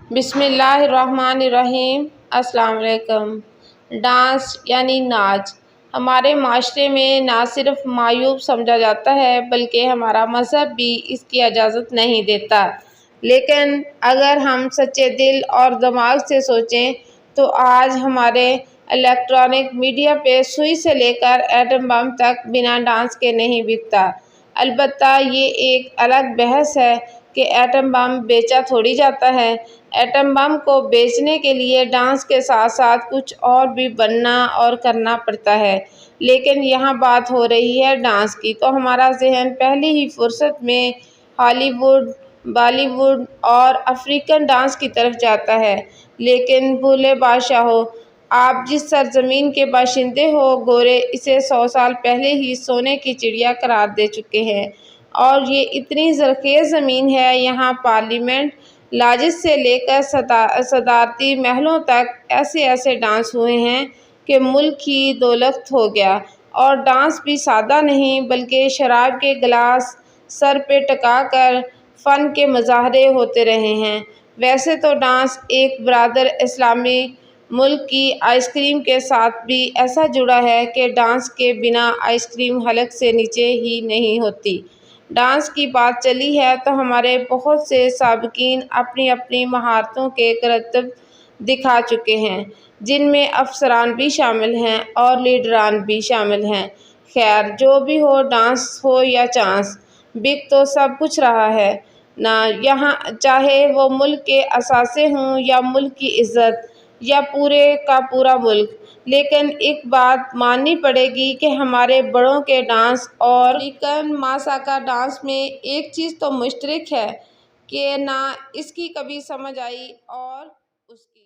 बिस्मिल्लाहिर्रहमानिर्रहीम। अस्सलाम वालेकुम। डांस यानी नाच हमारे माशरे में ना सिर्फ मायूब समझा जाता है बल्कि हमारा मज़हब भी इसकी इजाज़त नहीं देता। लेकिन अगर हम सच्चे दिल और दिमाग से सोचें तो आज हमारे इलेक्ट्रॉनिक मीडिया पे सुई से लेकर एटम बम तक बिना डांस के नहीं बिकता। अलबत्ता ये एक अलग बहस है कि एटम बम बेचा थोड़ी जाता है। एटम बम को बेचने के लिए डांस के साथ साथ कुछ और भी बनना और करना पड़ता है। लेकिन यहाँ बात हो रही है डांस की, तो हमारा जहन पहली ही फुर्सत में हॉलीवुड, बॉलीवुड और अफ्रीकन डांस की तरफ जाता है। लेकिन भूले बादशाहो, आप जिस सरजमीन के बाशिंदे हो, गोरे इसे 100 साल पहले ही सोने की चिड़िया करार दे चुके हैं। और ये इतनी ज़रख़ेज़ ज़मीन है, यहाँ पार्लियामेंट लाजिस से लेकर सदारती महलों तक ऐसे ऐसे डांस हुए हैं कि मुल्क ही दौलत हो गया। और डांस भी सादा नहीं बल्कि शराब के गिलास सर पे टका कर फ़न के मुजाहरे होते रहे हैं। वैसे तो डांस एक बरादर इस्लामी मुल्क की आइसक्रीम के साथ भी ऐसा जुड़ा है कि डांस के बिना आइसक्रीम हलक से नीचे ही नहीं होती। डांस की बात चली है तो हमारे बहुत से साबिकीन अपनी अपनी महारतों के करतब दिखा चुके हैं, जिनमें अफसरान भी शामिल हैं और लीडरान भी शामिल हैं। खैर जो भी हो, डांस हो या चांस, बिक तो सब कुछ रहा है ना यहाँ, चाहे वो मुल्क के असासे हों या मुल्क की इज़्ज़त या पूरे का पूरा मुल्क। लेकिन एक बात माननी पड़ेगी कि हमारे बड़ों के डांस और अफ्रीकन मासा का डांस में एक चीज़ तो मुश्तरक है कि ना इसकी कभी समझ आई और उसकी